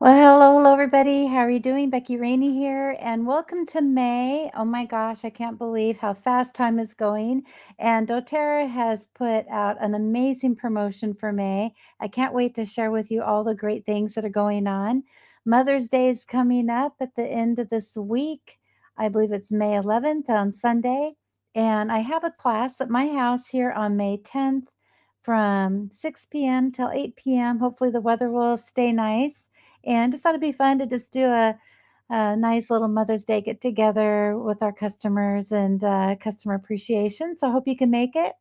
Well, hello, everybody. How are you doing? Becky Raney here, and welcome to May. Oh my gosh, I can't believe how fast time is going. And doTERRA has put out an amazing promotion for May. I can't wait to share with you all the great things that are going on. Mother's Day is coming up at the end of this week. I believe it's May 11th on Sunday. And I have a class at my house here on May 10th from 6 p.m. till 8 p.m. Hopefully, the weather will stay nice and just thought it'd be fun to just do a nice little Mother's Day get together with our customers and customer appreciation. So I hope you can make it.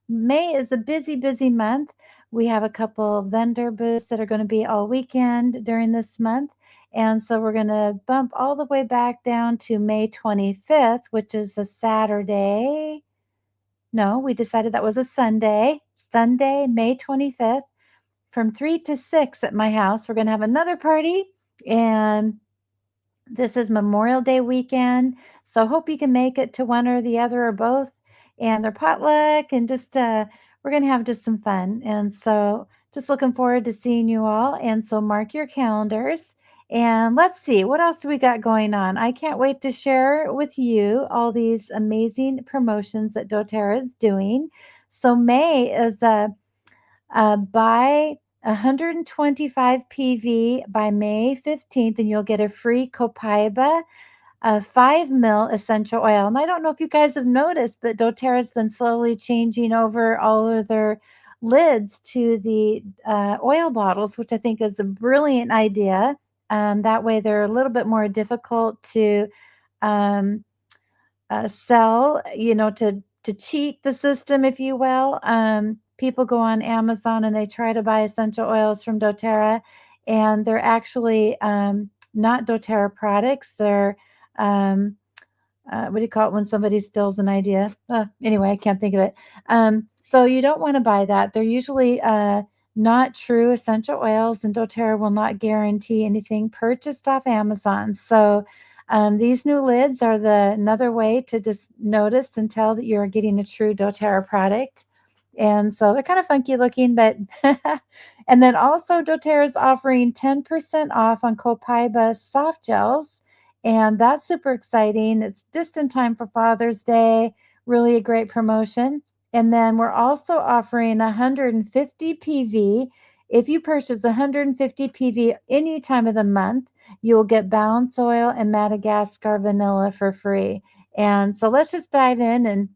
May is a busy, busy month. We have a couple vendor booths that are going to be all weekend during this month. And so we're going to bump all the way back down to May 25th, which is a Saturday. No, we decided that was a Sunday. Sunday, May 25th from 3 to 6 at my house. We're gonna have another party, and this is Memorial Day weekend, so hope you can make it to one or the other or both, and they're potluck and just, we're gonna have just some fun, and so just looking forward to seeing you all, and so mark your calendars, and let's see, what else do we got going on? I can't wait to share with you all these amazing promotions that doTERRA is doing. So May is a buy 125 PV by May 15th, and you'll get a free copaiba, 5 mil essential oil. And I don't know if you guys have noticed, but doTERRA's been slowly changing over all of their lids to the oil bottles, which I think is a brilliant idea. That way, they're a little bit more difficult to um, sell, to cheat the system, if you will. People go on Amazon and they try to buy essential oils from doTERRA, and they're actually not doTERRA products. They're what do you call it when somebody steals an idea? Anyway, I can't think of it. So you don't want to buy that. They're usually not true essential oils, and doTERRA will not guarantee anything purchased off Amazon. So these new lids are another way to just notice and tell that you're getting a true doTERRA product. And so they're kind of funky looking, but and then also doTERRA is offering 10% off on copaiba soft gels, and that's super exciting. It's just in time for Father's Day, really a great promotion. And then we're also offering 150 PV. If you purchase 150 PV any time of the month, you will get balance oil and Madagascar vanilla for free. And so let's just dive in and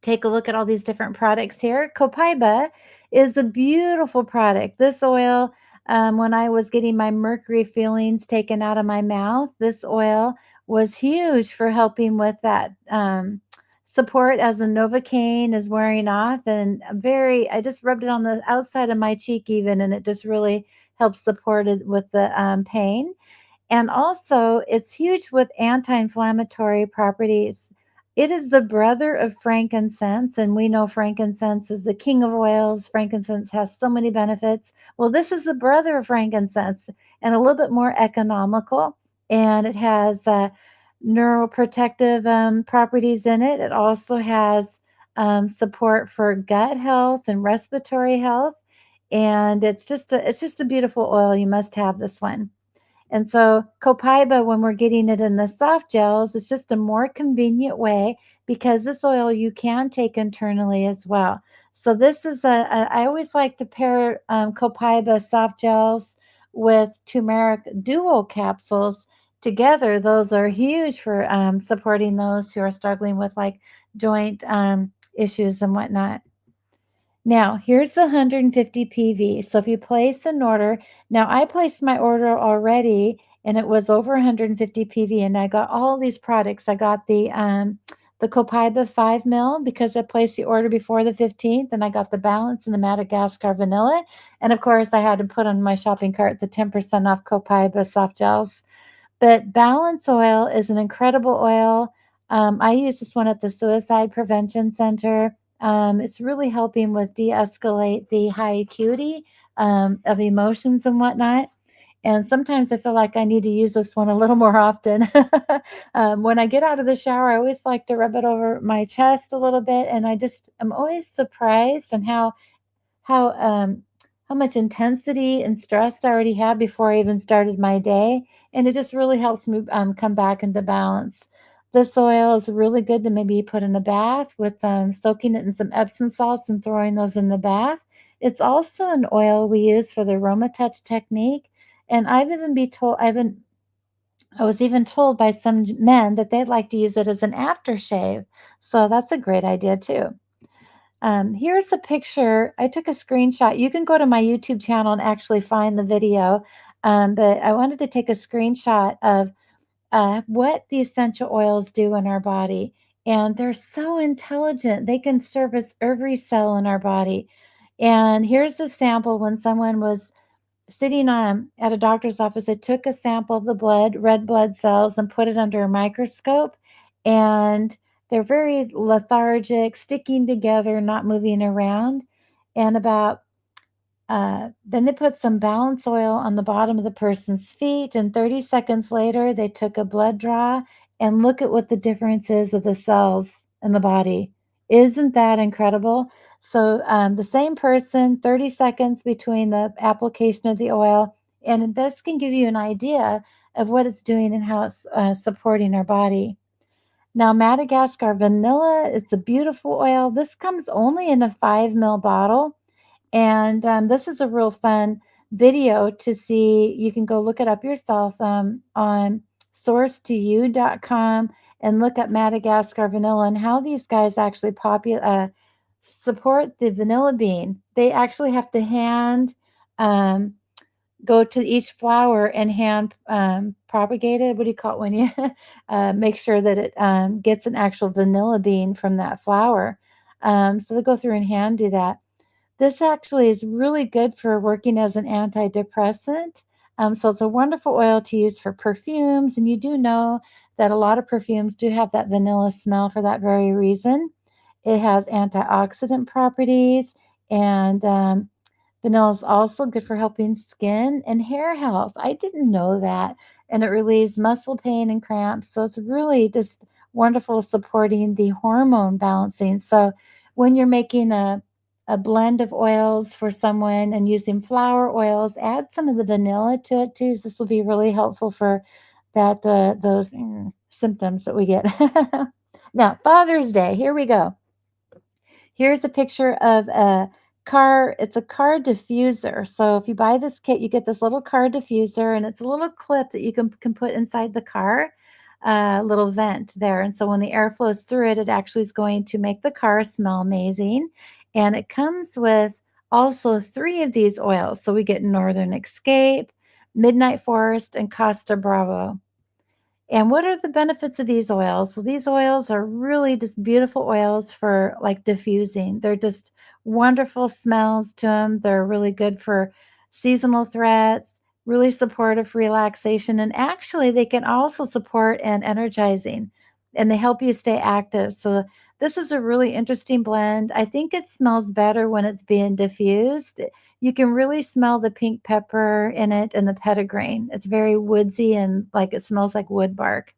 take a look at all these different products here. Copaiba is a beautiful product. This oil, when I was getting my mercury fillings taken out of my mouth, this oil was huge for helping with that support as the Novocaine is wearing off. And I just rubbed it on the outside of my cheek even, and it just really helps support it with the pain. And also, it's huge with anti-inflammatory properties. It is the brother of frankincense, and we know frankincense is the king of oils. Frankincense has so many benefits. Well, this is the brother of frankincense and a little bit more economical, and it has neuroprotective properties in it. It also has support for gut health and respiratory health, and it's just a beautiful oil. You must have this one. And so copaiba, when we're getting it in the soft gels, it's just a more convenient way because this oil you can take internally as well. So this is I always like to pair copaiba soft gels with turmeric duo capsules together. Those are huge for supporting those who are struggling with like joint issues and whatnot. Now, here's the 150 PV. So if you place an order, now I placed my order already and it was over 150 PV, and I got all these products. I got the copaiba 5 mil because I placed the order before the 15th, and I got the balance and the Madagascar vanilla. And of course, I had to put on my shopping cart the 10% off copaiba soft gels. But balance oil is an incredible oil. I use this one at the Suicide Prevention Center. It's really helping with de-escalate the high acuity of emotions and whatnot. And sometimes I feel like I need to use this one a little more often. When I get out of the shower, I always like to rub it over my chest a little bit, and I'm always surprised on how how much intensity and stress I already had before I even started my day. And it just really helps me come back into balance. This oil is really good to maybe put in a bath with soaking it in some Epsom salts and throwing those in the bath. It's also an oil we use for the aroma touch technique. And I was even told by some men that they'd like to use it as an aftershave. So that's a great idea too. Here's a picture. I took a screenshot. You can go to my YouTube channel and actually find the video. But I wanted to take a screenshot of what the essential oils do in our body. And they're so intelligent. They can service every cell in our body. And here's a sample when someone was sitting at a doctor's office. They took a sample of the blood, red blood cells, and put it under a microscope. And they're very lethargic, sticking together, not moving around. And then they put some balance oil on the bottom of the person's feet. And 30 seconds later, they took a blood draw and look at what the difference is of the cells in the body. Isn't that incredible? So, the same person, 30 seconds between the application of the oil, and this can give you an idea of what it's doing and how it's supporting our body. Now, Madagascar vanilla, it's a beautiful oil. This comes only in a 5 ml bottle. And this is a real fun video to see. You can go look it up yourself on source2you.com and look up Madagascar vanilla and how these guys actually support the vanilla bean. They actually have to um, go to each flower and hand propagate it. What do you call it when you make sure that it gets an actual vanilla bean from that flower? So they go through and hand do that. This actually is really good for working as an antidepressant. So it's a wonderful oil to use for perfumes. And you do know that a lot of perfumes do have that vanilla smell for that very reason. It has antioxidant properties, and vanilla is also good for helping skin and hair health. I didn't know that. And it relieves muscle pain and cramps. So it's really just wonderful supporting the hormone balancing. So when you're making a blend of oils for someone and using flower oils, add some of the vanilla to it too. This will be really helpful for those symptoms that we get. Now, Father's Day, here we go. Here's a picture of a car. It's a car diffuser. So if you buy this kit, you get this little car diffuser, and it's a little clip that you can put inside the car, a little vent there. And so when the air flows through it, it actually is going to make the car smell amazing. And it comes with also 3 of these oils. So we get Northern Escape, Midnight Forest, and Costa Bravo. And what are the benefits of these oils? Well, these oils are really just beautiful oils for like diffusing. They're just wonderful smells to them. They're really good for seasonal threats, really supportive for relaxation. And actually, they can also support and energizing, and they help you stay active. So, this is a really interesting blend. I think it smells better when it's being diffused. You can really smell the pink pepper in it and the petitgrain. It's very woodsy and like it smells like wood bark.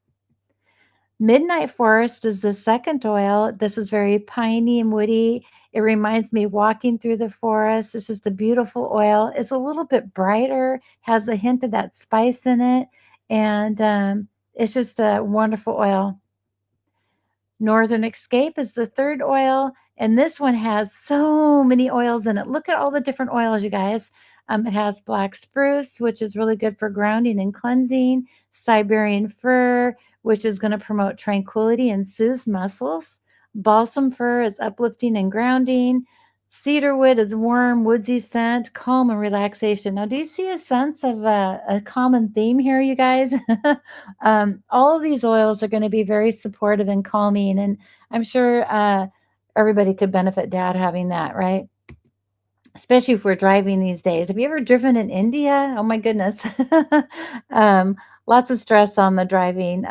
Midnight Forest is the second oil. This is very piney and woody. It reminds me walking through the forest. It's just a beautiful oil. It's a little bit brighter, has a hint of that spice in it, and it's just a wonderful oil. Northern Escape is the third oil, and this one has so many oils in it. Look at all the different oils, you guys. It has black spruce, which is really good for grounding and cleansing, Siberian fir, which is going to promote tranquility and soothe muscles. Balsam fir is uplifting and grounding. Cedarwood is warm, woodsy scent, calm and relaxation. Now, do you see a sense of a common theme here, you guys? All of these oils are going to be very supportive and calming, and I'm sure everybody could benefit dad having that, right? Especially if we're driving these days. Have you ever driven in India? Oh my goodness. um, Lots of stress on the driving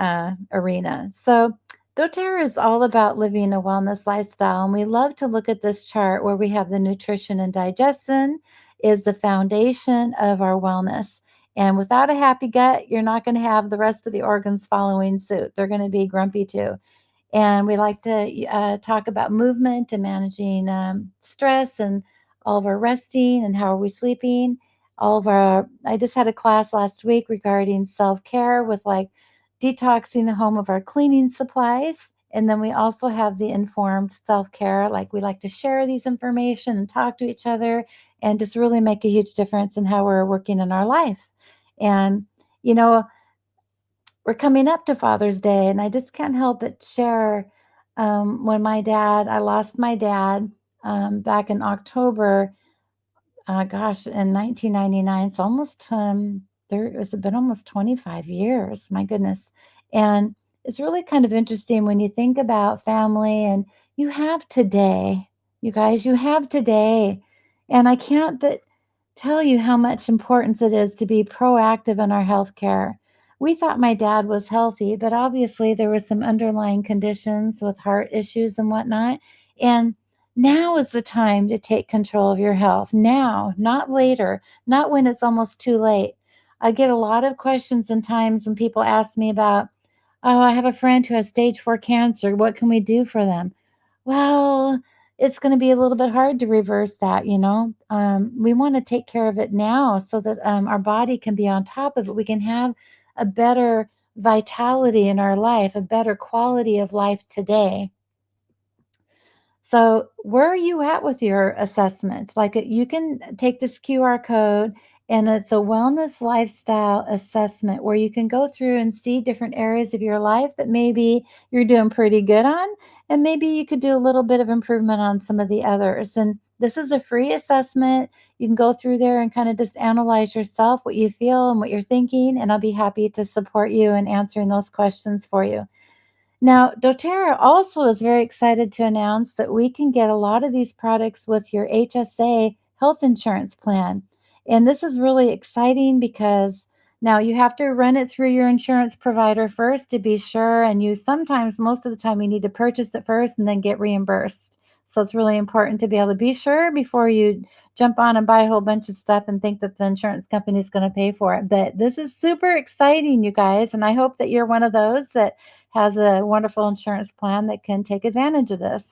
arena. So, doTERRA is all about living a wellness lifestyle. And we love to look at this chart where we have the nutrition and digestion is the foundation of our wellness. And without a happy gut, you're not going to have the rest of the organs following suit. They're going to be grumpy too. And we like to talk about movement and managing stress and all of our resting and how are we sleeping. All of our, I just had a class last week regarding self care with like detoxing the home of our cleaning supplies. And then we also have the informed self care. Like we like to share these information and talk to each other and just really make a huge difference in how we're working in our life. And, you know, we're coming up to Father's Day, and I just can't help but share when I lost my dad back in October, gosh, in 1999. So almost, it's been almost 25 years. My goodness. And it's really kind of interesting when you think about family and you have today, you guys, you have today. And I can't but tell you how much importance it is to be proactive in our health care. We thought my dad was healthy, but obviously there were some underlying conditions with heart issues and whatnot. And now is the time to take control of your health. Now, not later, not when it's almost too late. I get a lot of questions and times when people ask me about, oh, I have a friend who has stage 4 cancer. What can we do for them? Well, it's going to be a little bit hard to reverse that, you know. We want to take care of it now so that our body can be on top of it. We can have a better vitality in our life, a better quality of life today. So, where are you at with your assessment? Like, you can take this QR code, and it's a wellness lifestyle assessment where you can go through and see different areas of your life that maybe you're doing pretty good on, and maybe you could do a little bit of improvement on some of the others. And this is a free assessment. You can go through there and kind of just analyze yourself, what you feel and what you're thinking, and I'll be happy to support you in answering those questions for you. Now, doTERRA also is very excited to announce that we can get a lot of these products with your HSA health insurance plan. And this is really exciting because now you have to run it through your insurance provider first to be sure. And you sometimes, most of the time, you need to purchase it first and then get reimbursed. So it's really important to be able to be sure before you jump on and buy a whole bunch of stuff and think that the insurance company is going to pay for it. But this is super exciting, you guys. And I hope that you're one of those that has a wonderful insurance plan that can take advantage of this.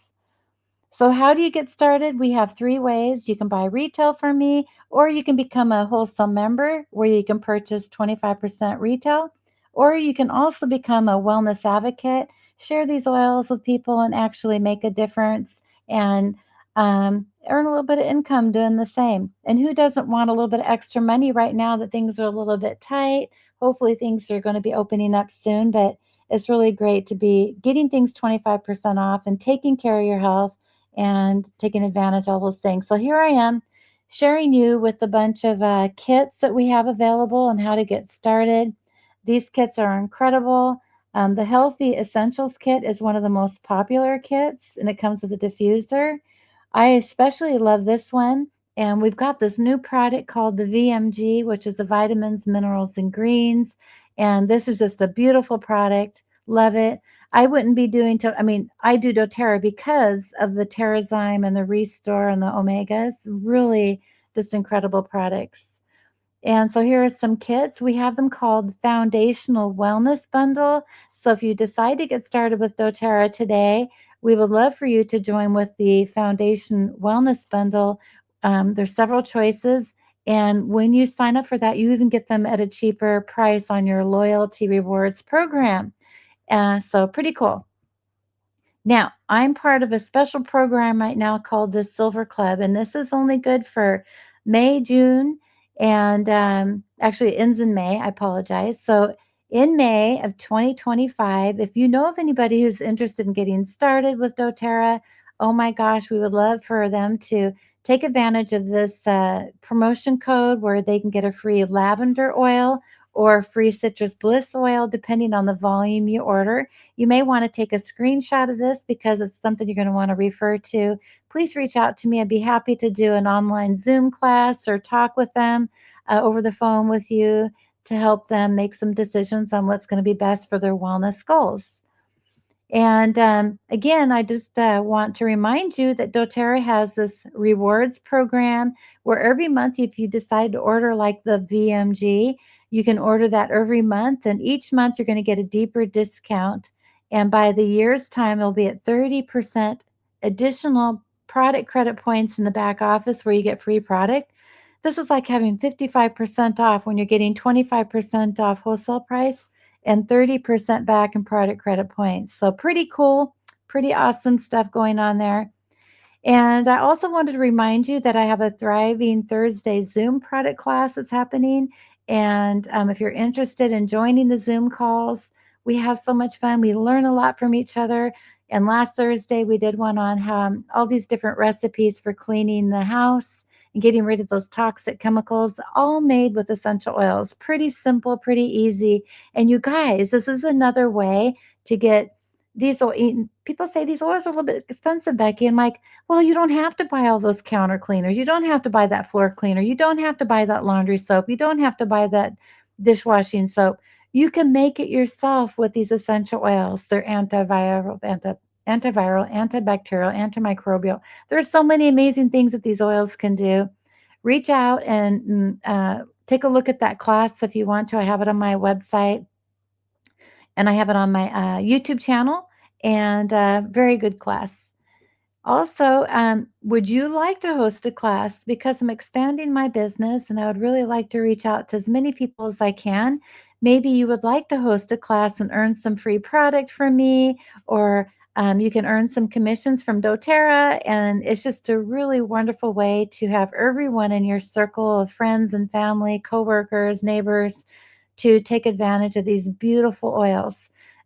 So, how do you get started? We have three ways. You can buy retail from me, or you can become a wholesale member where you can purchase 25% retail, or you can also become a wellness advocate, share these oils with people, and actually make a difference and earn a little bit of income doing the same. And who doesn't want a little bit of extra money right now that things are a little bit tight? Hopefully, things are going to be opening up soon, but it's really great to be getting things 25% off and taking care of your health and taking advantage of all those things. So here I am sharing you with a bunch of kits that we have available and how to get started. These kits are incredible. The Healthy Essentials kit is one of the most popular kits, and it comes with a diffuser. I especially love this one. And we've got this new product called the VMG, which is the vitamins, minerals, and greens. And this is just a beautiful product. Love it. I wouldn't be doing, I mean, I do doTERRA because of the Terrazyme and the Restore and the Omegas. Really just incredible products. And so here are some kits. We have them called Foundational Wellness Bundle. So if you decide to get started with doTERRA today, we would love for you to join with the Foundation Wellness Bundle. There's several choices. And when you sign up for that, you even get them at a cheaper price on your loyalty rewards program. So pretty cool. Now, I'm part of a special program right now called the Silver Club, and this is only good for May, June, and actually it ends in May. I apologize. So, in May of 2025, if you know of anybody who's interested in getting started with doTERRA, oh my gosh, we would love for them to take advantage of this promotion code where they can get a free lavender oil or free citrus bliss oil, depending on the volume you order. You may want to take a screenshot of this because it's something you're going to want to refer to. Please reach out to me. I'd be happy to do an online Zoom class or talk with them over the phone with you to help them make some decisions on what's going to be best for their wellness goals. And again, I just want to remind you that doTERRA has this rewards program where every month, if you decide to order like the VMG, you can order that every month. And each month, you're going to get a deeper discount. And by the year's time, it'll be at 30% additional product credit points in the back office where you get free product. This is like having 55% off when you're getting 25% off wholesale price and 30% back in product credit points. So pretty cool, pretty awesome stuff going on there. And I also wanted to remind you that I have a Thriving Thursday Zoom product class that's happening. And if you're interested in joining the Zoom calls, we have so much fun. We learn a lot from each other. And last Thursday, we did one on all these different recipes for cleaning the house and getting rid of those toxic chemicals, all made with essential oils. Pretty simple, pretty easy. And you guys, this is another way to get these oil. People say these oils are a little bit expensive, Becky. And I'm like, well, you don't have to buy all those counter cleaners. You don't have to buy that floor cleaner. You don't have to buy that laundry soap. You don't have to buy that dishwashing soap. You can make it yourself with these essential oils. They're antiviral, antibacterial, antimicrobial. There are so many amazing things that these oils can do. Reach out and take a look at that class if you want to. I have it on my website and I have it on my YouTube channel, and very good class. Also, would you like to host a class? Because I'm expanding my business and I would really like to reach out to as many people as I can. Maybe you would like to host a class and earn some free product from me, or you can earn some commissions from doTERRA. And it's just a really wonderful way to have everyone in your circle of friends and family, coworkers, neighbors to take advantage of these beautiful oils.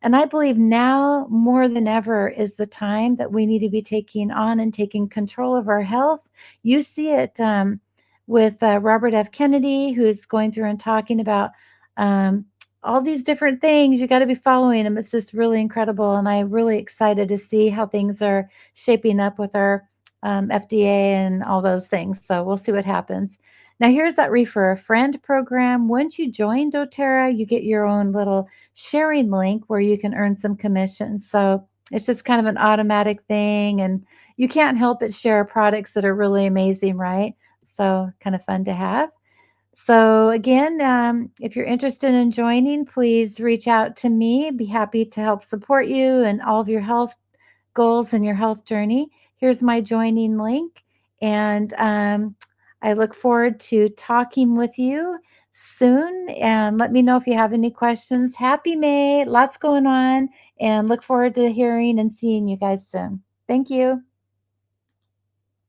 And I believe now more than ever is the time that we need to be taking on and taking control of our health. You see it with Robert F. Kennedy, who's going through and talking about um, all these different things. You got to be following him. It's just really incredible. And I'm really excited to see how things are shaping up with our FDA and all those things. So we'll see what happens. Now, here's that Refer a Friend program. Once you join doTERRA, you get your own little sharing link where you can earn some commissions. So it's just kind of an automatic thing. And you can't help but share products that are really amazing, right? So kind of fun to have. So again, if you're interested in joining, please reach out to me. Be happy to help support you and all of your health goals and your health journey. Here's my joining link. And I look forward to talking with you soon. And let me know if you have any questions. Happy May, lots going on, and look forward to hearing and seeing you guys soon. Thank you.